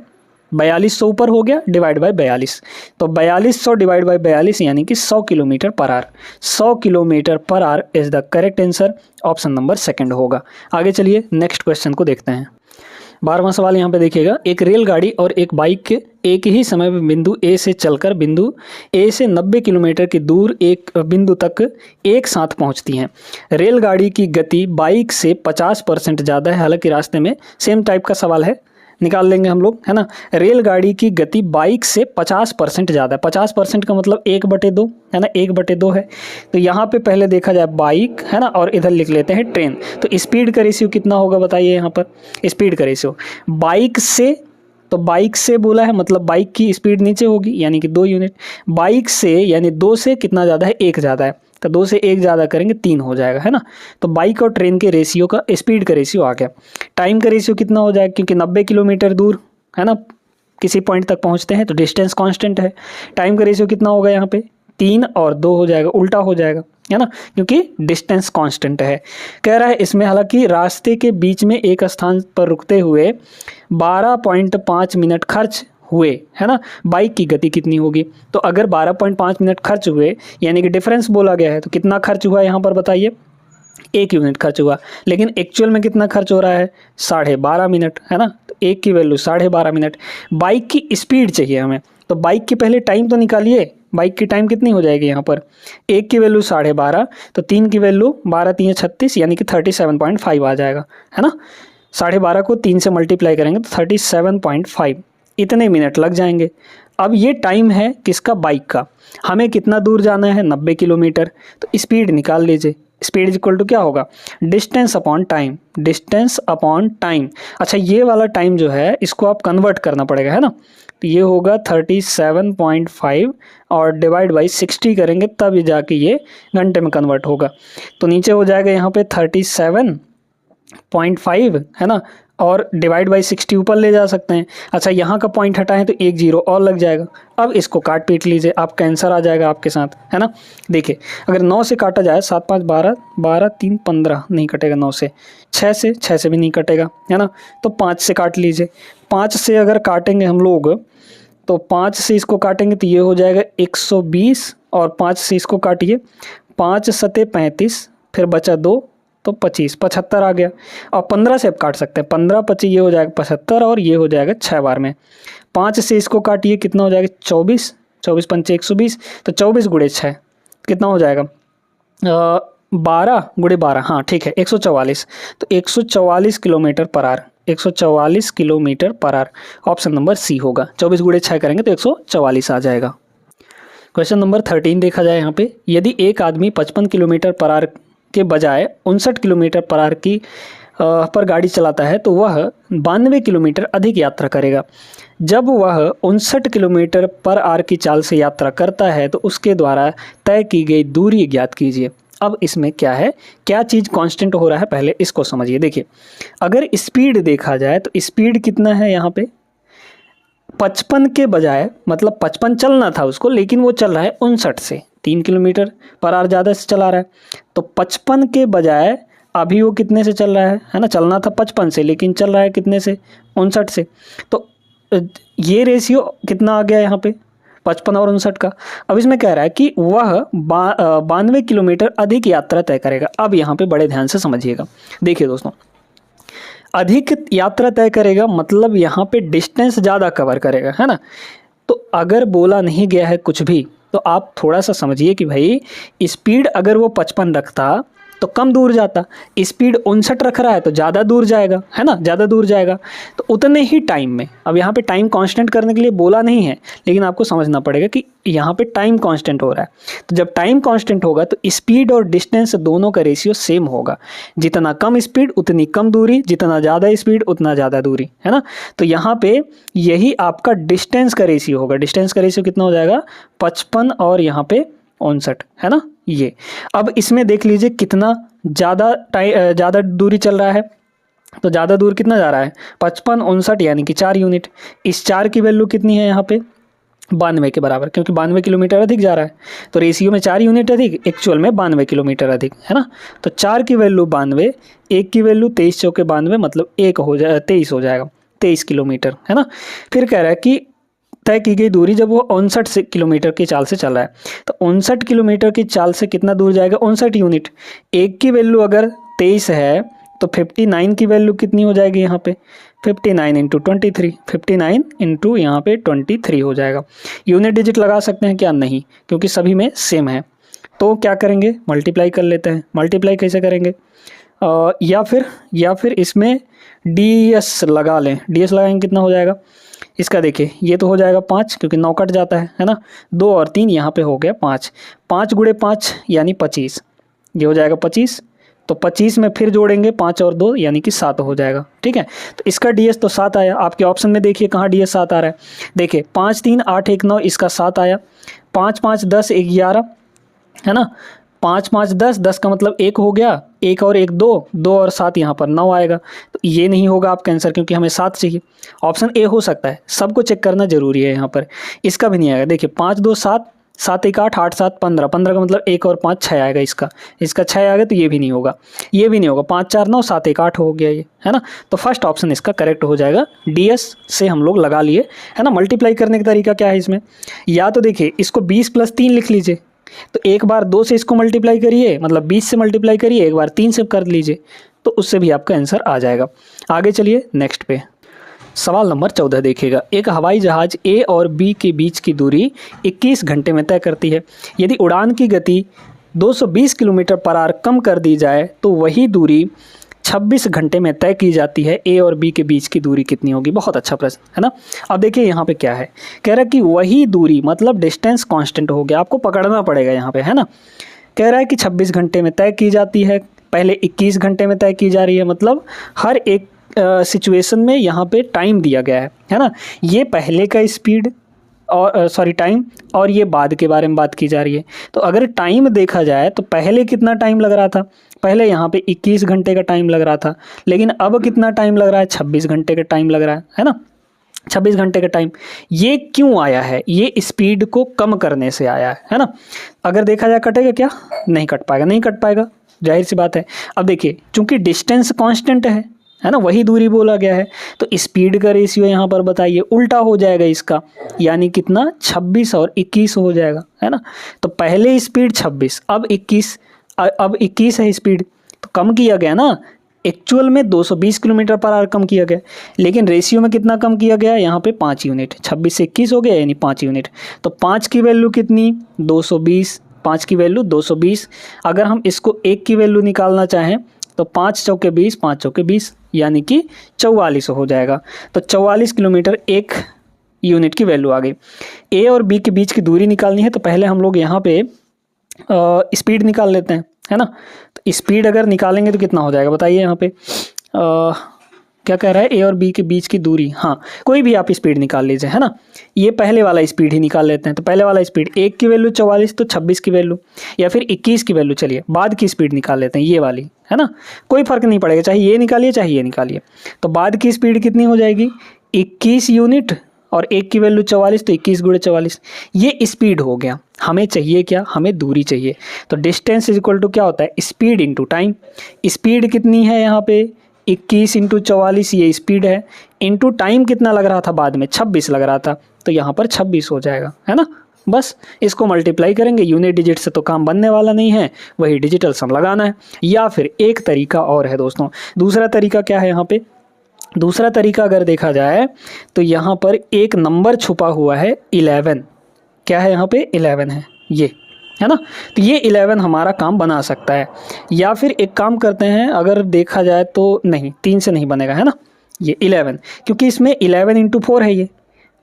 4200 ऊपर हो गया डिवाइड बाई 42, तो 4200 डिवाइड बाई 42 यानी कि 100 kilometre per our. 100 kilometre per our is the correct answer, option number 2 होगा। आगे चलिए नेक्स्ट क्वेश्चन को देखते हैं। 12वां सवाल यहाँ पे देखिएगा, एक रेलगाड़ी और एक बाइक एक ही समय में बिंदु ए से चलकर बिंदु ए से 90 किलोमीटर की दूर एक बिंदु तक एक साथ पहुँचती हैं। रेलगाड़ी की गति बाइक से 50% ज़्यादा है, हालांकि रास्ते में सेम टाइप का सवाल है, निकाल लेंगे हम लोग, है ना। रेलगाड़ी की गति बाइक से 50% ज़्यादा है, 50% का मतलब 1/2, है ना, 1/2 है। तो यहाँ पे पहले देखा जाए बाइक, है ना, और इधर लिख लेते हैं ट्रेन। तो स्पीड का रेशियो कितना होगा बताइए, यहाँ पर स्पीड का रेशियो बाइक से, तो बाइक से बोला है मतलब बाइक की स्पीड नीचे होगी, यानी कि 2 यूनिट। बाइक से यानी 2 से कितना ज़्यादा है, 1 ज़्यादा है, तो 2 से 1 ज़्यादा करेंगे 3 हो जाएगा, है ना। तो बाइक और ट्रेन के रेशियो का स्पीड का रेशियो आ गया। टाइम का रेशियो कितना हो जाएगा, क्योंकि 90 किलोमीटर दूर, है ना, किसी पॉइंट तक पहुंचते हैं, तो डिस्टेंस कांस्टेंट है। टाइम का रेशियो कितना होगा यहाँ पे, 3 और 2 हो जाएगा, उल्टा हो जाएगा, है ना, क्योंकि डिस्टेंस कांस्टेंट है। कह रहा है इसमें हालांकि रास्ते के बीच में एक स्थान पर रुकते हुए 12.5 मिनट खर्च हुए, है ना। बाइक की गति कितनी होगी, तो अगर 12.5 मिनट खर्च हुए यानी कि डिफरेंस बोला गया है, तो कितना खर्च हुआ यहाँ पर बताइए, 1 यूनिट खर्च हुआ। लेकिन एक्चुअल में कितना खर्च हो रहा है, 12.5 मिनट, है ना। तो 1 की वैल्यू 12.5 मिनट। बाइक की स्पीड चाहिए हमें, तो बाइक की पहले टाइम तो निकालिए, बाइक की टाइम कितनी हो जाएगी यहाँ पर, 1 की वैल्यू 12.5, तो 3 की वैल्यू 12 × 3 = 36 यानी कि 37.5 आ जाएगा, है ना। 12.5 को 3 से मल्टीप्लाई करेंगे तो 37.5, इतने मिनट लग जाएंगे। अब ये टाइम है किसका, बाइक का। हमें कितना दूर जाना है, 90 किलोमीटर, तो स्पीड निकाल लीजिए। स्पीड इक्वल टू क्या होगा, distance upon time, distance upon time. अच्छा, ये वाला टाइम जो है इसको आप कन्वर्ट करना पड़ेगा, है ना। तो ये होगा 37.5 और डिवाइड बाई 60 करेंगे तब ये जाके ये घंटे में कन्वर्ट होगा। तो नीचे हो जाएगा यहाँ पे 37.5, है ना, और डिवाइड बाई 60 ऊपर ले जा सकते हैं। अच्छा, यहाँ का पॉइंट हटाएं तो 1 0 और लग जाएगा। अब इसको काट पीट लीजिए, आपका आंसर आ जाएगा आपके साथ, है ना। देखिए अगर 9 से काटा जाए, 7 5 12, 12 3 15 नहीं कटेगा 9 से, 6 से भी नहीं कटेगा, है ना। तो 5 से काट लीजिए। 5 से अगर काटेंगे हम लोग तो 5 से इसको काटेंगे तो ये हो जाएगा 120 और 5 से इसको काटिए 5 सते 35, फिर बचा 2 तो 25, 75 आ गया। और 15 से आप काट सकते हैं, 15 25 ये हो जाएगा 75 और ये हो जाएगा 6 बार में। 5 से इसको काटिए कितना हो जाएगा 24, 24 पंचे 120, तो 24 गुणे 6 कितना हो जाएगा 12 गुणे 12, हाँ ठीक है 144। तो 144 kilometre per hour, 144 kilometre per hour option number C होगा। 24 गुणे 6 करेंगे तो 144 आ जाएगा। क्वेश्चन नंबर 13 देखा जाए यहाँ पे, यदि एक आदमी 55 किलोमीटर पर आवर के बजाय 59 किलोमीटर पर आवर की पर गाड़ी चलाता है तो वह 92 किलोमीटर अधिक यात्रा करेगा। जब वह 59 किलोमीटर पर आवर की चाल से यात्रा करता है तो उसके द्वारा तय की गई दूरी ज्ञात कीजिए। अब इसमें क्या है, क्या चीज़ कांस्टेंट हो रहा है, पहले इसको समझिए। देखिए अगर स्पीड देखा जाए तो स्पीड कितना है यहाँ पे 55 के बजाय, मतलब 55 चलना था उसको, लेकिन वो चल रहा है 59 से, 3 किलोमीटर पर आवर ज़्यादा से चला रहा है। तो 55 के बजाय अभी वो कितने से चल रहा है ना, चलना था 55 से लेकिन चल रहा है कितने से 59 से। तो ये रेशियो कितना आ गया यहाँ पे 55 और 59 का। अब इसमें कह रहा है कि वह 92 किलोमीटर अधिक यात्रा तय करेगा। अब यहाँ पे बड़े ध्यान से समझिएगा। देखिए दोस्तों, अधिक यात्रा तय करेगा मतलब यहाँ पे डिस्टेंस ज़्यादा कवर करेगा, है ना। तो अगर बोला नहीं गया है कुछ भी तो आप थोड़ा सा समझिए कि भाई स्पीड अगर वो 55 रखता तो कम दूर जाता, स्पीड 59 रख रहा है तो ज़्यादा दूर जाएगा, है ना, ज़्यादा दूर जाएगा। तो उतने ही टाइम में, अब यहाँ पे टाइम कांस्टेंट करने के लिए बोला नहीं है, लेकिन आपको समझना पड़ेगा कि यहाँ पे टाइम कांस्टेंट हो रहा है। तो जब टाइम कांस्टेंट होगा तो स्पीड और डिस्टेंस दोनों का रेशियो सेम होगा। जितना कम स्पीड उतनी कम दूरी, जितना ज़्यादा स्पीड उतना ज़्यादा दूरी, है ना। तो यहाँ पे यही आपका डिस्टेंस का रेशियो होगा। डिस्टेंस का रेशियो कितना हो जाएगा 55 और यहाँ पे 59, है ना ये। अब इसमें देख लीजिए कितना ज़्यादा दूरी चल रहा है। तो ज़्यादा दूर कितना जा रहा है 55 59 यानी कि 4 यूनिट। इस 4 की वैल्यू कितनी है यहाँ पे 92 के बराबर, क्योंकि 92 किलोमीटर अधिक जा रहा है। तो रेशियो में 4 यूनिट अधिक, एक्चुअल में 92 किलोमीटर अधिक, है ना। तो 4 की वैल्यू 92, 1 की वैल्यू 23 चौके 92, मतलब 1 हो जाए 23 हो जाएगा, 23 किलोमीटर, है ना। फिर कह रहा है कि तय की गई दूरी जब वो 59 किलोमीटर की चाल से चल रहा है, तो 59 किलोमीटर की चाल से कितना दूर जाएगा 59 यूनिट। 1 की वैल्यू अगर 23 है तो 59 की वैल्यू कितनी हो जाएगी यहाँ पे 59 इंटू 23, 59 इंटू यहाँ पे 23 हो जाएगा। यूनिट डिजिट लगा सकते हैं क्या, नहीं, क्योंकि सभी में सेम है। तो क्या करेंगे मल्टीप्लाई कर लेते हैं। मल्टीप्लाई कैसे करेंगे या फिर इसमें ds लगा लें। ds लगाएंगे कितना हो जाएगा इसका, देखिए ये तो हो जाएगा 5 क्योंकि 9 कट जाता है ना। 2 और 3 यहाँ पे हो गया 5, 5 गुणे 5 यानी 25, ये हो जाएगा 25। तो 25 में फिर जोड़ेंगे 5 और 2 यानी कि 7 हो जाएगा, ठीक है। तो इसका ds तो 7 आया। आपके ऑप्शन में देखिए कहाँ ds 7 आ रहा है। देखिए 5 3 8 1 9, इसका 7 आया। 5 5 10 11, है ना। 5 5 10, 10 का मतलब 1 हो गया, 1 और 1 2, 2 और 7 यहाँ पर 9 आएगा। तो ये नहीं होगा आपका आंसर क्योंकि हमें 7 चाहिए। ऑप्शन ए हो सकता है, सबको चेक करना जरूरी है यहाँ पर। इसका भी नहीं आएगा। देखिए 5 2 7, 7 1 8, 8 7 15, 15 का मतलब 1 और 5 6 आएगा। इसका 6 आ गया तो ये भी नहीं होगा, ये भी नहीं होगा। 5 4 9, 7 1 8 हो गया ये, है ना। तो फर्स्ट ऑप्शन इसका करेक्ट हो जाएगा। ds से हम लोग लगा लिए, है ना। मल्टीप्लाई करने का तरीका क्या है इसमें, या तो देखिए इसको 20 + 3 लिख लीजिए। तो एक बार 2 से इसको मल्टीप्लाई करिए, मतलब 20 से मल्टीप्लाई करिए, एक बार 3 से कर लीजिए, तो उससे भी आपका आंसर आ जाएगा। आगे चलिए नेक्स्ट पे, सवाल नंबर 14 देखिएगा। एक हवाई जहाज ए और बी के बीच की दूरी 21 घंटे में तय करती है। यदि उड़ान की गति 220 किलोमीटर पर आवर कम कर दी जाए तो वही दूरी 26 घंटे में तय की जाती है। ए और बी के बीच की दूरी कितनी होगी। बहुत अच्छा प्रश्न, है ना। अब देखिए यहाँ पे क्या है, कह रहा है कि वही दूरी मतलब डिस्टेंस कांस्टेंट हो गया, आपको पकड़ना पड़ेगा यहाँ पे, है ना। कह रहा है कि 26 घंटे में तय की जाती है, पहले 21 घंटे में तय की जा रही है, मतलब हर एक सिचुएशन में यहाँ पे टाइम दिया गया है ना। ये पहले का स्पीड और टाइम, और ये बाद के बारे में बात की जा रही है। तो अगर टाइम देखा जाए तो पहले कितना टाइम लग रहा था, पहले यहाँ पे 21 घंटे का टाइम लग रहा था, लेकिन अब कितना टाइम लग रहा है 26 घंटे का टाइम लग रहा है ना। 26 घंटे का टाइम ये क्यों आया है, ये स्पीड को कम करने से आया है ना। अगर देखा जाए कटेगा क्या, नहीं कट पाएगा, नहीं कट पाएगा, जाहिर सी बात है। अब देखिए चूंकि डिस्टेंस कांस्टेंट है है ना, वही दूरी बोला गया है। तो स्पीड का रेशियो यहाँ पर बताइए, उल्टा हो जाएगा इसका, यानी कितना 26 और 21 हो जाएगा, है ना। तो पहले स्पीड 26, अब 21 है स्पीड, तो कम किया गया ना। एक्चुअल में 220 किलोमीटर पर आवर कम किया गया, लेकिन रेशियो में कितना कम किया गया, यहाँ पे 5 यूनिट, 26 से 21 हो गया यानी 5 यूनिट। तो 5 की वैल्यू कितनी, 220, 5 की वैल्यू 220। अगर हम इसको 1 की वैल्यू निकालना चाहें तो 5 चौके 20, 5 चौके 20 यानी कि 44 हो जाएगा। तो 44 किलोमीटर 1 यूनिट की वैल्यू आ गई। ए और बी के बीच की दूरी निकालनी है, तो पहले हम लोग यहाँ पे स्पीड निकाल लेते हैं, है ना। तो स्पीड अगर निकालेंगे तो कितना हो जाएगा बताइए। यहाँ पे क्या कह रहा है, ए और बी के बीच की दूरी, हाँ कोई भी आप स्पीड निकाल लीजिए, है ना। ये पहले वाला स्पीड ही निकाल लेते हैं। तो पहले वाला स्पीड 1 की वैल्यू 44, तो 26 की वैल्यू या फिर 21 की वैल्यू, चलिए बाद की स्पीड निकाल लेते हैं, ये वाली, है ना। कोई फर्क नहीं पड़ेगा, चाहे ये निकालिए चाहे ये निकालिए। तो बाद की स्पीड कितनी हो जाएगी, 21 यूनिट, और 1 की वैल्यू 44, तो 21 गुणे 44, ये स्पीड हो गया। हमें चाहिए क्या, हमें दूरी चाहिए। तो डिस्टेंस इज इक्वल टू क्या होता है, स्पीड इंटू टाइम। स्पीड कितनी है यहाँ पे, 21 इंटू 44 ये स्पीड है, इंटू टाइम कितना लग रहा था बाद में, 26 लग रहा था, तो यहाँ पर 26 हो जाएगा, है ना। बस इसको मल्टीप्लाई करेंगे, यूनिट डिजिट से तो काम बनने वाला नहीं है, वही डिजिटल सम लगाना है। या फिर एक तरीका और है दोस्तों, दूसरा तरीका क्या है यहाँ पे, दूसरा तरीका अगर देखा जाए तो यहाँ पर एक नंबर छुपा हुआ है 11, क्या है यहाँ पे 11 है ये, है ना। तो ये 11 हमारा काम बना सकता है। या फिर एक काम करते हैं, अगर देखा जाए तो नहीं 3 से नहीं बनेगा, है ना, ये 11, क्योंकि इसमें 11 इंटू 4 है ये,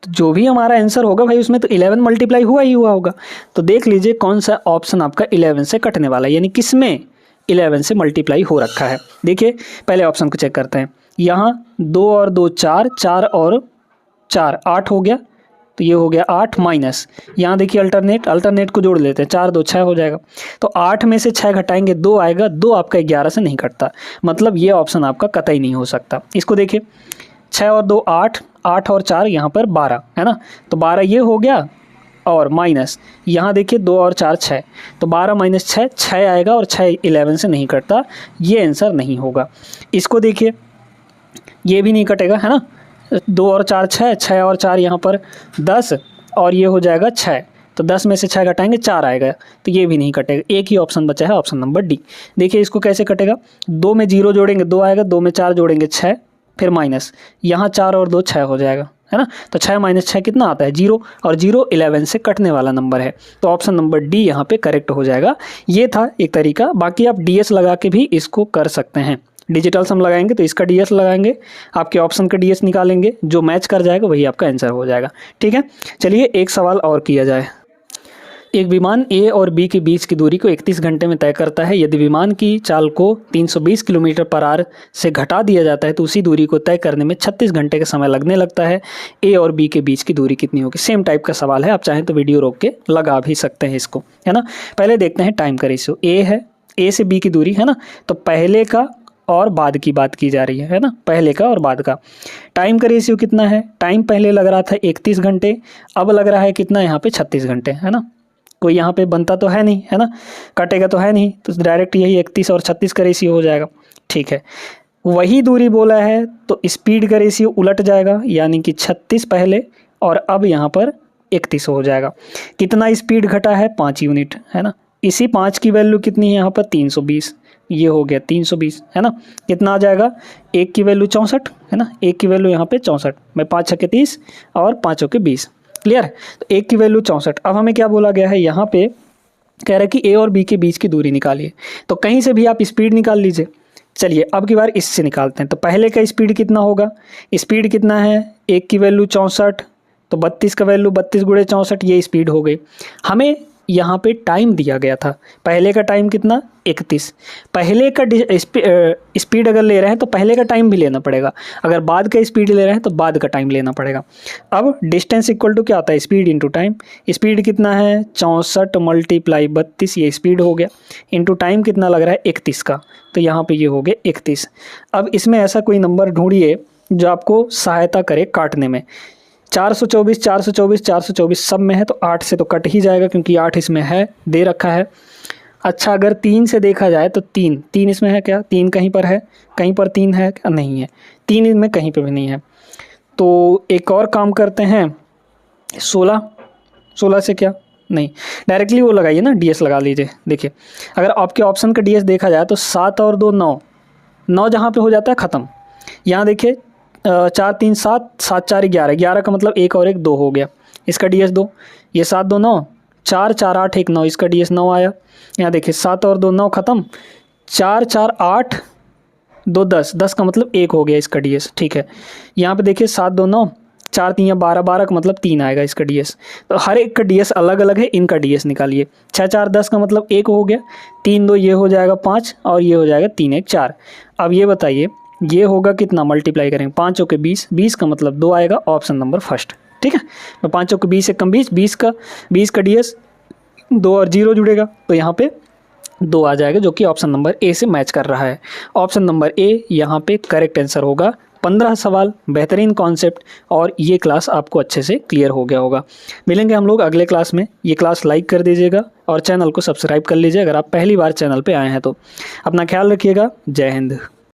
तो जो भी हमारा आंसर होगा भाई उसमें तो 11 मल्टीप्लाई हुआ ही हुआ होगा। तो देख लीजिए कौन सा ऑप्शन आपका 11 से कटने वाला है, यानी किस में 11 से मल्टीप्लाई हो रखा है। देखिए पहले ऑप्शन को चेक करते हैं, यहाँ 2 और 2 4, 4 और 4 8 हो गया, तो ये हो गया 8 माइनस, यहाँ देखिए अल्टरनेट को जोड़ लेते हैं, 4 2 6 हो जाएगा। तो 8 में से 6 घटाएंगे 2 आएगा, 2 आपका 11 से नहीं कटता, मतलब ये ऑप्शन आपका कतई नहीं हो सकता। इसको देखिए 6 और 2 8, 8 और 4 यहाँ पर 12, है ना। तो 12 ये हो गया, और माइनस यहाँ देखिए 2 और 4 6, तो 12 माइनस 6 6 आएगा, और 6 11 से नहीं कटता, ये आंसर नहीं होगा। इसको देखिए ये भी नहीं कटेगा, है ना। 2 और 4 6, 6 और 4 यहाँ पर 10, और ये हो जाएगा 6, तो 10 में से 6 घटाएंगे 4 आएगा, तो ये भी नहीं कटेगा। एक ही ऑप्शन बचा है, ऑप्शन नंबर डी। देखिए इसको कैसे कटेगा, 2 में 0 जोड़ेंगे 2 आएगा, 2 में 4 जोड़ेंगे 6, फिर माइनस, यहाँ 4 और 2 6 हो जाएगा, है ना। तो 6 माइनस 6 कितना आता है 0, और 0 11 से कटने वाला नंबर है, तो ऑप्शन नंबर डी यहाँ पे करेक्ट हो जाएगा। ये था एक तरीका, बाकी आप डीएस लगा के भी इसको कर सकते हैं। डिजिटल सम लगाएंगे तो इसका डीएस लगाएंगे, आपके ऑप्शन का डीएस निकालेंगे, जो मैच कर जाएगा वही आपका आंसर हो जाएगा। ठीक है, चलिए एक सवाल और किया जाए। एक विमान ए और बी के बीच की दूरी को 31 घंटे में तय करता है। यदि विमान की चाल को 320 किलोमीटर पर आवर से घटा दिया जाता है तो उसी दूरी को तय करने में 36 घंटे का समय लगने लगता है। ए और बी के बीच की दूरी कितनी होगी। सेम टाइप का सवाल है, आप चाहें तो वीडियो रोक के लगा भी सकते हैं इसको, है ना। पहले देखते हैं टाइम का रेशियो। ए है, ए से बी की दूरी, है ना। तो पहले का और बाद की बात की जा रही है ना, पहले का और बाद का। टाइम का रेशियो कितना है, टाइम पहले लग रहा था 31 घंटे, अब लग रहा है कितना यहाँ पे 36 घंटे, है ना। कोई यहाँ पे बनता तो है नहीं, है ना, कटेगा तो है नहीं, तो डायरेक्ट यही 31 और 36 का रेशियो हो जाएगा। ठीक है, वही दूरी बोला है तो स्पीड का रेशियो उलट जाएगा, यानी कि 36 पहले और अब यहाँ पर 31 हो जाएगा। कितना स्पीड घटा है 5 यूनिट, है ना। इसी 5 की वैल्यू कितनी है यहाँ पर 320, ये हो गया 320, है ना। कितना आ जाएगा, 1 की वैल्यू 64, है ना, 1 की वैल्यू यहाँ पे 64 में 5 छक्के 30 और 5 चौके 20, क्लियर। तो 1 की वैल्यू 64। अब हमें क्या बोला गया है यहाँ पे, कह रहा है कि ए और बी के बीच की दूरी निकालिए, तो कहीं से भी आप स्पीड निकाल लीजिए। चलिए अब की बार इससे निकालते हैं। तो पहले का स्पीड कितना होगा, स्पीड कितना है, 1 की वैल्यू 64, तो 32 का वैल्यू 32 गुणे 64, ये स्पीड हो गई। हमें यहाँ पे टाइम दिया गया था, पहले का टाइम कितना 31, पहले का स्पीड अगर ले रहे हैं तो पहले का टाइम भी लेना पड़ेगा, अगर बाद का स्पीड ले रहे हैं तो बाद का टाइम लेना पड़ेगा। अब डिस्टेंस इक्वल टू क्या होता है, स्पीड इंटू टाइम। स्पीड कितना है 64 मल्टीप्लाई 32, ये स्पीड हो गया, इंटू टाइम कितना लग रहा है 31 का, तो यहाँ पे ये हो गया 31। अब इसमें ऐसा कोई नंबर ढूंढिए जो आपको सहायता करे काटने में। 424 424 424 सब में है, तो 8 से तो कट ही जाएगा क्योंकि 8 इसमें है, दे रखा है। अच्छा अगर 3 से देखा जाए तो 3 इसमें है क्या? 3 कहीं पर है, कहीं पर 3 है क्या? नहीं है, 3 इनमें कहीं पे भी नहीं है। तो एक और काम करते हैं, 16 से क्या? नहीं, डायरेक्टली वो लगाइए ना, डीएस लगा लीजिए। देखिए अगर आपके ऑप्शन का डीएस देखा जाए तो 7 और 2 9, 9 जहाँ पे हो जाता है ख़त्म। यहाँ देखिए 4 3 7, 7 4 11, 11 का मतलब 1 और 1 2 हो गया, इसका डीएस 2। ये 7 2 9, 4 4 8 1 9, इसका डीएस 9 आया। यहाँ देखिए 7 और 2 9 ख़त्म, 4 4 8 2 10, 10 का मतलब 1 हो गया इसका डीएस। ठीक है, यहाँ पे देखिए 7 2 9, 4 3 12, 12 का मतलब 3 आएगा इसका डीएस। तो हर एक का डीएस अलग अलग है, इनका डीएस निकालिए। 6 4 10 का मतलब 1 हो गया, 3 2 ये हो जाएगा 5 और ये हो जाएगा 3 1 4। अब ये बताइए ये होगा कितना, मल्टीप्लाई करेंगे 5 के 20, 20 का मतलब 2 आएगा, ऑप्शन नंबर फर्स्ट। ठीक है, तो 5 के 20 एक कम 20, 20 का डीएस 2 और 0 जुड़ेगा, तो यहाँ पे 2 आ जाएगा, जो कि ऑप्शन नंबर ए से मैच कर रहा है। ऑप्शन नंबर ए यहाँ पे करेक्ट आंसर होगा। 15 सवाल, बेहतरीन कॉन्सेप्ट, और ये क्लास आपको अच्छे से क्लियर हो गया होगा। मिलेंगे हम लोग अगले क्लास में। ये क्लास लाइक कर दीजिएगा और चैनल को सब्सक्राइब कर लीजिए अगर आप पहली बार चैनल पे आए हैं तो। अपना ख्याल रखिएगा। जय हिंद।